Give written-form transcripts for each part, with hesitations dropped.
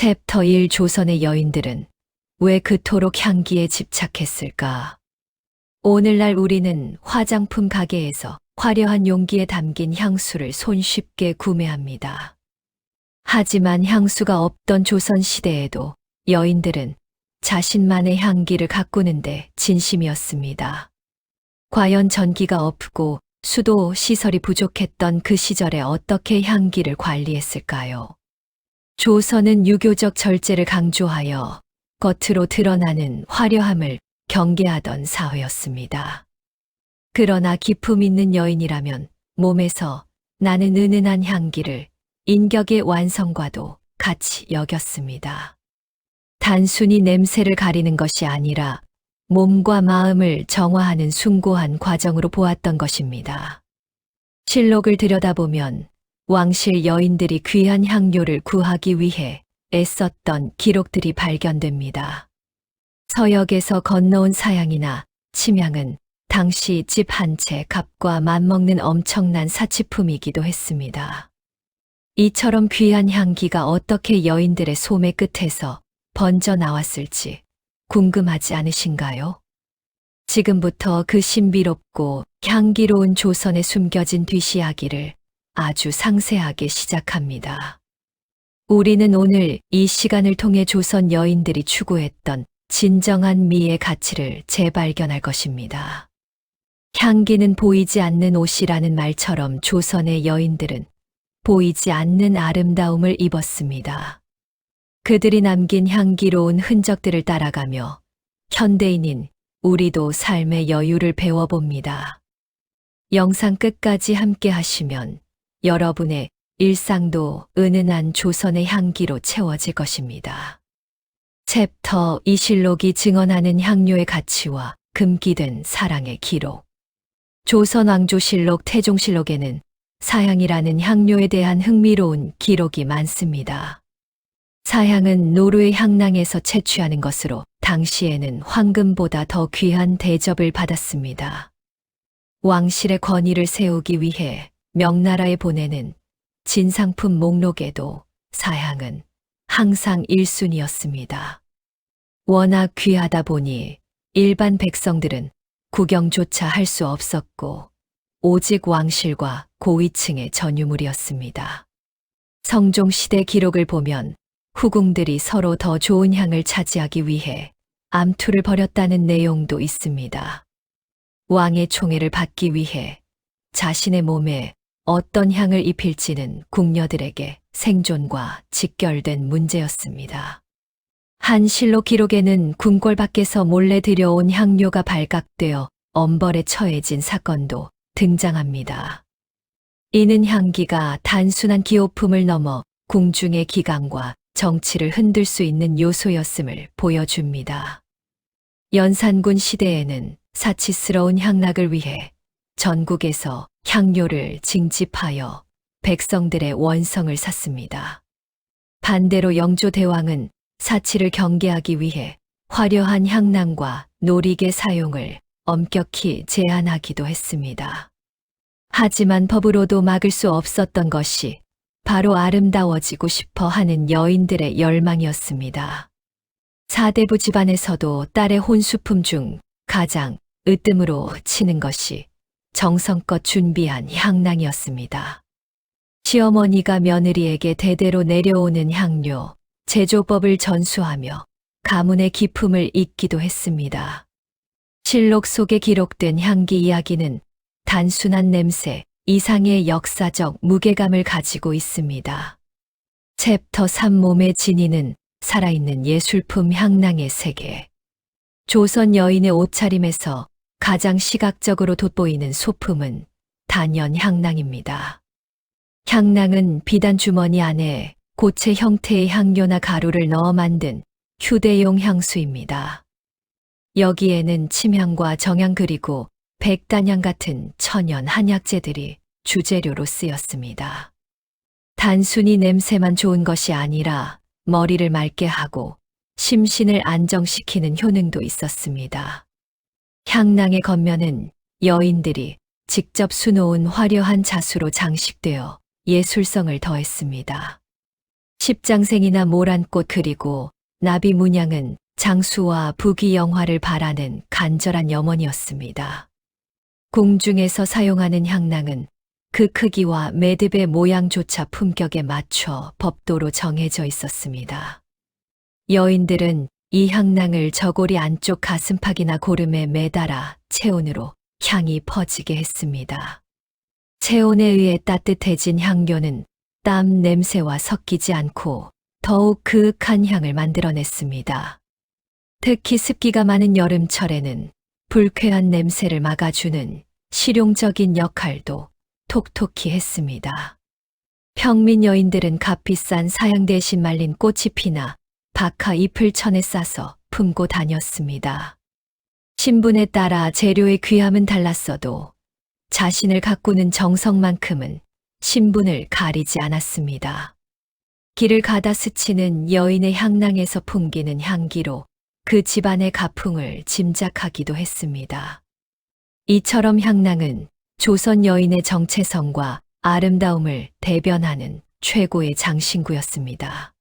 챕터 1 조선의 여인들은 왜 그토록 향기에 집착했을까? 오늘날 우리는 화장품 가게에서 화려한 용기에 담긴 향수를 손쉽게 구매합니다. 하지만 향수가 없던 조선 시대에도 여인들은 자신만의 향기를 가꾸는데 진심이었습니다. 과연 전기가 없고 수도 시설이 부족했던 그 시절에 어떻게 향기를 관리했을까요? 조선은 유교적 절제를 강조하여 겉으로 드러나는 화려함을 경계하던 사회였습니다. 그러나 기품 있는 여인이라면 몸에서 나는 은은한 향기를 인격의 완성과도 같이 여겼습니다. 단순히 냄새를 가리는 것이 아니라 몸과 마음을 정화하는 숭고한 과정으로 보았던 것입니다. 실록을 들여다보면 왕실 여인들이 귀한 향료를 구하기 위해 애썼던 기록들이 발견됩니다. 서역에서 건너온 사양이나 침향은 당시 집 한 채 값과 맞먹는 엄청난 사치품이기도 했습니다. 이처럼 귀한 향기가 어떻게 여인들의 소매 끝에서 번져 나왔을지 궁금하지 않으신가요? 지금부터 그 신비롭고 향기로운 조선에 숨겨진 뒷이야기를 아주 상세하게 시작합니다. 우리는 오늘 이 시간을 통해 조선 여인들이 추구했던 진정한 미의 가치를 재발견할 것입니다. 향기는 보이지 않는 옷이라는 말처럼 조선의 여인들은 보이지 않는 아름다움을 입었습니다. 그들이 남긴 향기로운 흔적들을 따라가며 현대인인 우리도 삶의 여유를 배워봅니다. 영상 끝까지 함께 하시면 여러분의 일상도 은은한 조선의 향기로 채워질 것입니다. 챕터 2 실록이 증언하는 향료의 가치와 금기된 사랑의 기록. 조선 왕조실록 태종실록에는 사향이라는 향료에 대한 흥미로운 기록이 많습니다. 사향은 노르의 향낭에서 채취하는 것으로 당시에는 황금보다 더 귀한 대접을 받았습니다. 왕실의 권위를 세우기 위해 명나라에 보내는 진상품 목록에도 사향은 항상 1순위였습니다. 워낙 귀하다 보니 일반 백성들은 구경조차 할 수 없었고 오직 왕실과 고위층의 전유물이었습니다. 성종시대 기록을 보면 후궁들이 서로 더 좋은 향을 차지하기 위해 암투를 벌였다는 내용도 있습니다. 왕의 총애를 받기 위해 자신의 몸에 어떤 향을 입힐지는 궁녀들에게 생존과 직결된 문제였습니다. 한 실록 기록에는 궁궐 밖에서 몰래 들여온 향료가 발각되어 엄벌에 처해진 사건도 등장합니다. 이는 향기가 단순한 기호품을 넘어 궁중의 기강과 정치를 흔들 수 있는 요소였음을 보여줍니다. 연산군 시대에는 사치스러운 향락을 위해 전국에서 향료를 징집하여 백성들의 원성을 샀습니다. 반대로 영조대왕은 사치를 경계하기 위해 화려한 향낭과 놀이개 사용을 엄격히 제한하기도 했습니다. 하지만 법으로도 막을 수 없었던 것이 바로 아름다워지고 싶어 하는 여인들의 열망이었습니다. 사대부 집안에서도 딸의 혼수품 중 가장 으뜸으로 치는 것이 정성껏 준비한 향낭이었습니다. 시어머니가 며느리에게 대대로 내려오는 향료, 제조법을 전수하며 가문의 기품을 잇기도 했습니다. 실록 속에 기록된 향기 이야기는 단순한 냄새 이상의 역사적 무게감을 가지고 있습니다. 챕터 3 몸의 진이는 살아있는 예술품 향낭의 세계. 조선 여인의 옷차림에서 가장 시각적으로 돋보이는 소품은 단연 향낭입니다. 향낭은 비단 주머니 안에 고체 형태의 향료나 가루를 넣어 만든 휴대용 향수입니다. 여기에는 침향과 정향 그리고 백단향 같은 천연 한약재들이 주재료로 쓰였습니다. 단순히 냄새만 좋은 것이 아니라 머리를 맑게 하고 심신을 안정시키는 효능도 있었습니다. 향낭의 겉면은 여인들이 직접 수놓은 화려한 자수로 장식되어 예술성을 더했습니다. 십장생이나 모란꽃 그리고 나비 문양은 장수와 부귀영화를 바라는 간절한 염원이었습니다. 궁중에서 사용하는 향낭은 그 크기와 매듭의 모양조차 품격에 맞춰 법도로 정해져 있었습니다. 여인들은 이 향낭을 저고리 안쪽 가슴팍이나 고름에 매달아 체온으로 향이 퍼지게 했습니다. 체온에 의해 따뜻해진 향료는 땀 냄새와 섞이지 않고 더욱 그윽한 향을 만들어냈습니다. 특히 습기가 많은 여름철에는 불쾌한 냄새를 막아주는 실용적인 역할도 톡톡히 했습니다. 평민 여인들은 값비싼 사양 대신 말린 꽃이 피나 박하 잎을 천에 싸서 품고 다녔습니다. 신분에 따라 재료의 귀함은 달랐어도 자신을 가꾸는 정성만큼은 신분을 가리지 않았습니다. 길을 가다 스치는 여인의 향낭에서 풍기는 향기로 그 집안의 가풍을 짐작하기도 했습니다. 이처럼 향낭은 조선 여인의 정체성과 아름다움을 대변하는 최고의 장신구였습니다.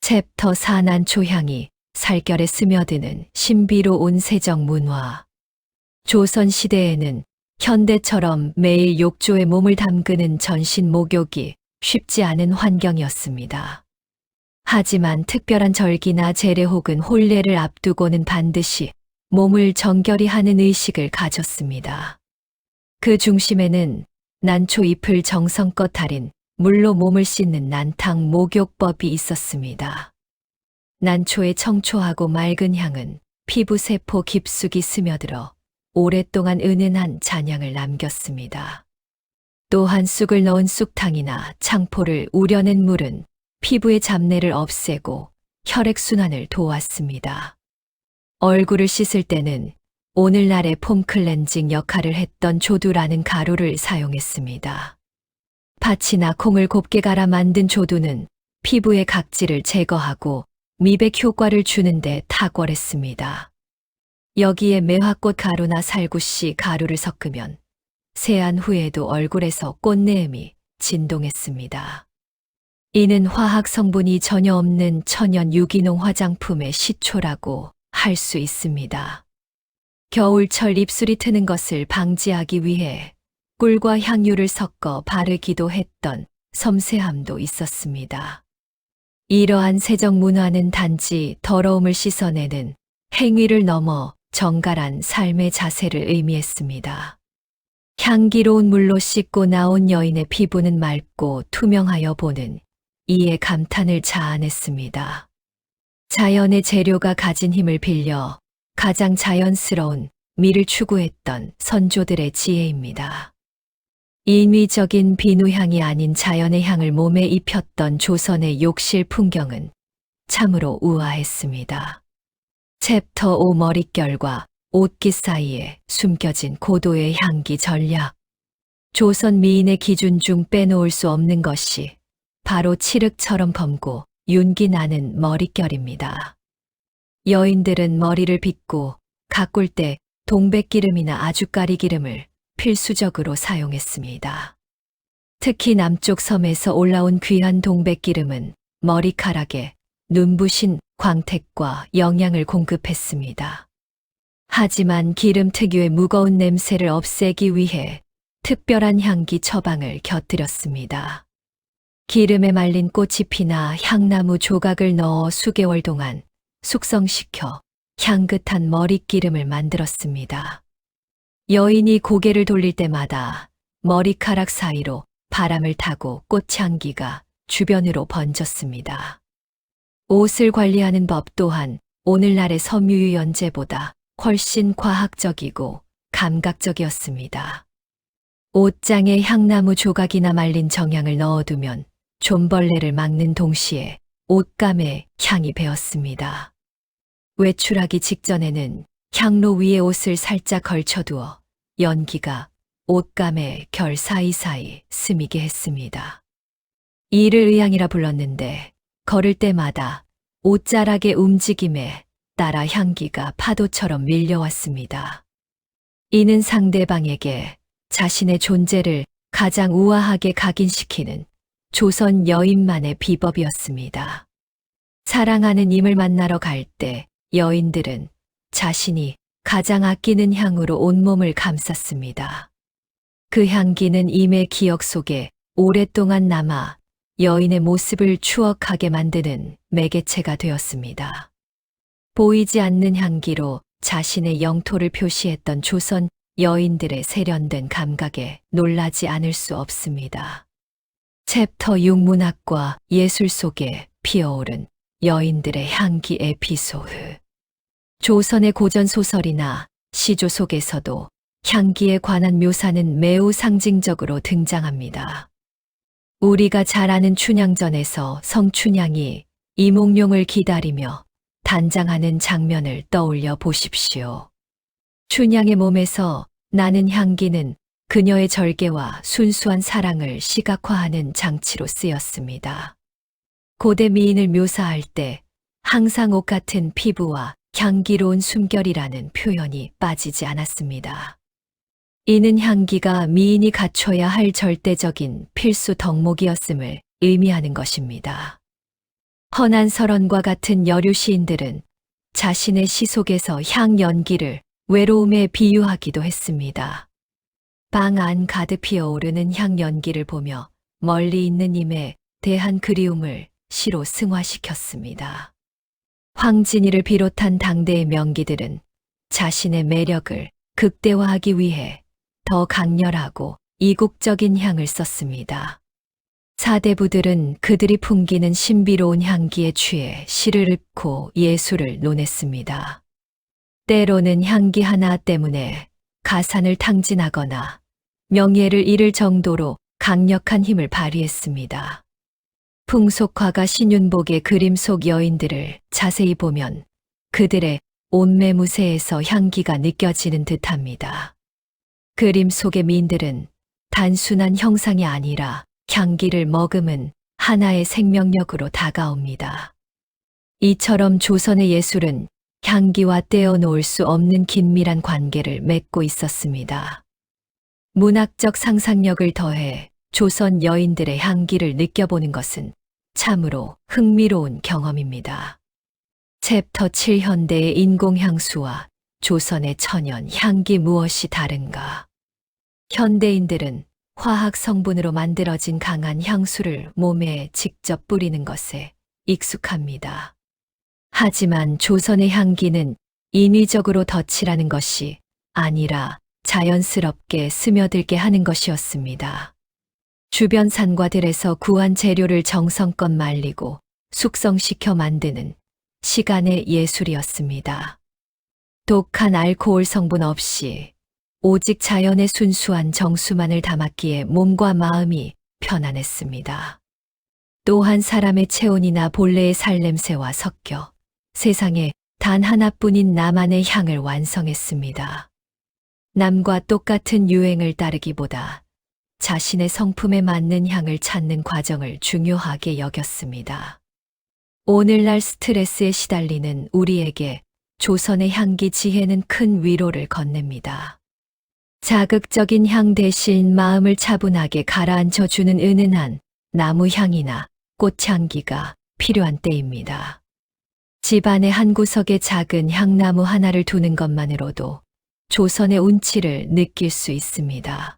챕터 4 난초향이 살결에 스며드는 신비로운 세정 문화. 조선 시대에는 현대처럼 매일 욕조에 몸을 담그는 전신 목욕이 쉽지 않은 환경이었습니다. 하지만 특별한 절기나 제례 혹은 혼례를 앞두고는 반드시 몸을 정결히 하는 의식을 가졌습니다. 그 중심에는 난초 잎을 정성껏 달인 물로 몸을 씻는 난탕 목욕법이 있었습니다. 난초의 청초하고 맑은 향은 피부 세포 깊숙이 스며들어 오랫동안 은은한 잔향을 남겼습니다. 또한 쑥을 넣은 쑥탕이나 창포를 우려낸 물은 피부의 잡내를 없애고 혈액순환을 도왔습니다. 얼굴을 씻을 때는 오늘날의 폼 클렌징 역할을 했던 조두라는 가루를 사용했습니다. 팥이나 콩을 곱게 갈아 만든 조두는 피부의 각질을 제거하고 미백 효과를 주는데 탁월했습니다. 여기에 매화꽃 가루나 살구씨 가루를 섞으면 세안 후에도 얼굴에서 꽃내음이 진동했습니다. 이는 화학 성분이 전혀 없는 천연 유기농 화장품의 시초라고 할 수 있습니다. 겨울철 입술이 트는 것을 방지하기 위해 꿀과 향유를 섞어 바르기도 했던 섬세함도 있었습니다. 이러한 세정 문화는 단지 더러움을 씻어내는 행위를 넘어 정갈한 삶의 자세를 의미했습니다. 향기로운 물로 씻고 나온 여인의 피부는 맑고 투명하여 보는 이에 감탄을 자아냈습니다. 자연의 재료가 가진 힘을 빌려 가장 자연스러운 미를 추구했던 선조들의 지혜입니다. 인위적인 비누향이 아닌 자연의 향을 몸에 입혔던 조선의 욕실 풍경은 참으로 우아했습니다. 챕터 5 머릿결과 옷깃 사이에 숨겨진 고도의 향기 전략. 조선 미인의 기준 중 빼놓을 수 없는 것이 바로 칠흑처럼 검고 윤기 나는 머릿결입니다. 여인들은 머리를 빗고 가꿀 때 동백기름이나 아주까리 기름을 필수적으로 사용했습니다. 특히 남쪽 섬에서 올라온 귀한 동백기름은 머리카락에 눈부신 광택과 영양을 공급했습니다. 하지만 기름 특유의 무거운 냄새를 없애기 위해 특별한 향기 처방을 곁들였습니다. 기름에 말린 꽃이 피나 향나무 조각을 넣어 수개월 동안 숙성시켜 향긋한 머릿기름을 만들었습니다. 여인이 고개를 돌릴 때마다 머리카락 사이로 바람을 타고 꽃향기가 주변으로 번졌습니다. 옷을 관리하는 법 또한 오늘날의 섬유 유연제보다 훨씬 과학적이고 감각적이었습니다. 옷장에 향나무 조각이나 말린 정향을 넣어두면 좀벌레를 막는 동시에 옷감에 향이 배었습니다. 외출하기 직전에는 향로 위에 옷을 살짝 걸쳐두어 연기가 옷감의 결 사이사이 스미게 했습니다. 이를 의향이라 불렀는데 걸을 때마다 옷자락의 움직임에 따라 향기가 파도처럼 밀려왔습니다. 이는 상대방에게 자신의 존재를 가장 우아하게 각인시키는 조선 여인만의 비법이었습니다. 사랑하는 임을 만나러 갈 때 여인들은 자신이 가장 아끼는 향으로 온몸을 감쌌습니다. 그 향기는 임의 기억 속에 오랫동안 남아 여인의 모습을 추억하게 만드는 매개체가 되었습니다. 보이지 않는 향기로 자신의 영토를 표시했던 조선 여인들의 세련된 감각에 놀라지 않을 수 없습니다. 챕터 6 문학과 예술 속에 피어오른 여인들의 향기 에피소드. 조선의 고전 소설이나 시조 속에서도 향기에 관한 묘사는 매우 상징적으로 등장합니다. 우리가 잘 아는 춘향전에서 성춘향이 이몽룡을 기다리며 단장하는 장면을 떠올려 보십시오. 춘향의 몸에서 나는 향기는 그녀의 절개와 순수한 사랑을 시각화하는 장치로 쓰였습니다. 고대 미인을 묘사할 때 항상 옷 같은 피부와 향기로운 숨결이라는 표현이 빠지지 않았습니다. 이는 향기가 미인이 갖춰야 할 절대적인 필수 덕목이었음을 의미하는 것입니다. 허난 설원과 같은 여류 시인들은 자신의 시 속에서 향 연기를 외로움에 비유하기도 했습니다. 방 안 가득 피어오르는 향 연기를 보며 멀리 있는 임에 대한 그리움을 시로 승화시켰습니다. 황진이를 비롯한 당대의 명기들은 자신의 매력을 극대화하기 위해 더 강렬하고 이국적인 향을 썼습니다. 사대부들은 그들이 풍기는 신비로운 향기에 취해 시를 읊고 예술을 논했습니다. 때로는 향기 하나 때문에 가산을 탕진하거나 명예를 잃을 정도로 강력한 힘을 발휘했습니다. 풍속화가 신윤복의 그림 속 여인들을 자세히 보면 그들의 옷매무새에서 향기가 느껴지는 듯합니다. 그림 속의 미인들은 단순한 형상이 아니라 향기를 머금은 하나의 생명력으로 다가옵니다. 이처럼 조선의 예술은 향기와 떼어놓을 수 없는 긴밀한 관계를 맺고 있었습니다. 문학적 상상력을 더해 조선 여인들의 향기를 느껴보는 것은 참으로 흥미로운 경험입니다. 챕터 7 현대의 인공향수와 조선의 천연 향기 무엇이 다른가? 현대인들은 화학 성분으로 만들어진 강한 향수를 몸에 직접 뿌리는 것에 익숙합니다. 하지만 조선의 향기는 인위적으로 덧칠하는 것이 아니라 자연스럽게 스며들게 하는 것이었습니다. 주변 산과 들에서 구한 재료를 정성껏 말리고 숙성시켜 만드는 시간의 예술이었습니다. 독한 알코올 성분 없이 오직 자연의 순수한 정수만을 담았기에 몸과 마음이 편안했습니다. 또한 사람의 체온이나 본래의 살냄새와 섞여 세상에 단 하나뿐인 나만의 향을 완성했습니다. 남과 똑같은 유행을 따르기보다 자신의 성품에 맞는 향을 찾는 과정을 중요하게 여겼습니다. 오늘날 스트레스에 시달리는 우리에게 조선의 향기 지혜는 큰 위로를 건넵니다. 자극적인 향 대신 마음을 차분하게 가라앉혀주는 은은한 나무 향이나 꽃향기가 필요한 때입니다. 집안의 한 구석에 작은 향나무 하나를 두는 것만으로도 조선의 운치를 느낄 수 있습니다.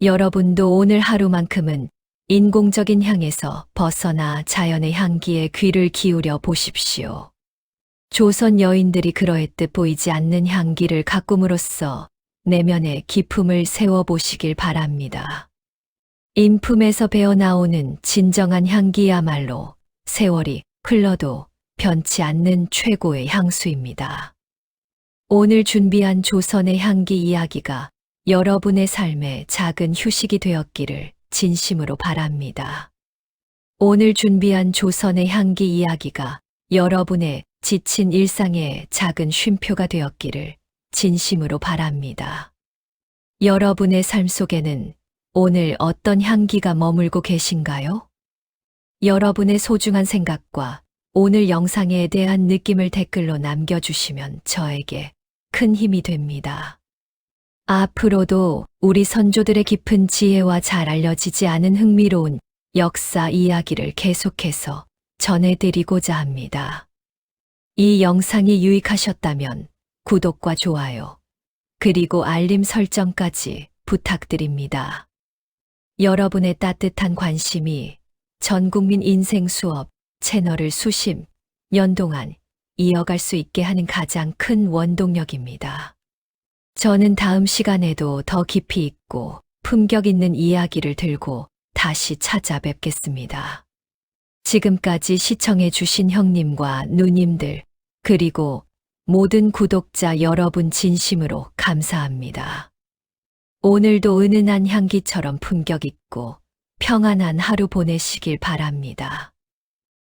여러분도 오늘 하루만큼은 인공적인 향에서 벗어나 자연의 향기에 귀를 기울여 보십시오. 조선 여인들이 그러했듯 보이지 않는 향기를 가꿈으로써 내면의 기품을 세워보시길 바랍니다. 인품에서 배어나오는 진정한 향기야말로 세월이 흘러도 변치 않는 최고의 향수입니다. 오늘 준비한 조선의 향기 이야기가 여러분의 삶에 작은 휴식이 되었기를 진심으로 바랍니다. 오늘 준비한 조선의 향기 이야기가 여러분의 지친 일상의 작은 쉼표가 되었기를 진심으로 바랍니다. 여러분의 삶 속에는 오늘 어떤 향기가 머물고 계신가요? 여러분의 소중한 생각과 오늘 영상에 대한 느낌을 댓글로 남겨주시면 저에게 큰 힘이 됩니다. 앞으로도 우리 선조들의 깊은 지혜와 잘 알려지지 않은 흥미로운 역사 이야기를 계속해서 전해드리고자 합니다. 이 영상이 유익하셨다면 구독과 좋아요, 그리고 알림 설정까지 부탁드립니다. 여러분의 따뜻한 관심이 전국민 인생 수업 채널을 수십 년 동안 이어갈 수 있게 하는 가장 큰 원동력입니다. 저는 다음 시간에도 더 깊이 있고 품격 있는 이야기를 들고 다시 찾아뵙겠습니다. 지금까지 시청해 주신 형님과 누님들, 그리고 모든 구독자 여러분 진심으로 감사합니다. 오늘도 은은한 향기처럼 품격 있고 평안한 하루 보내시길 바랍니다.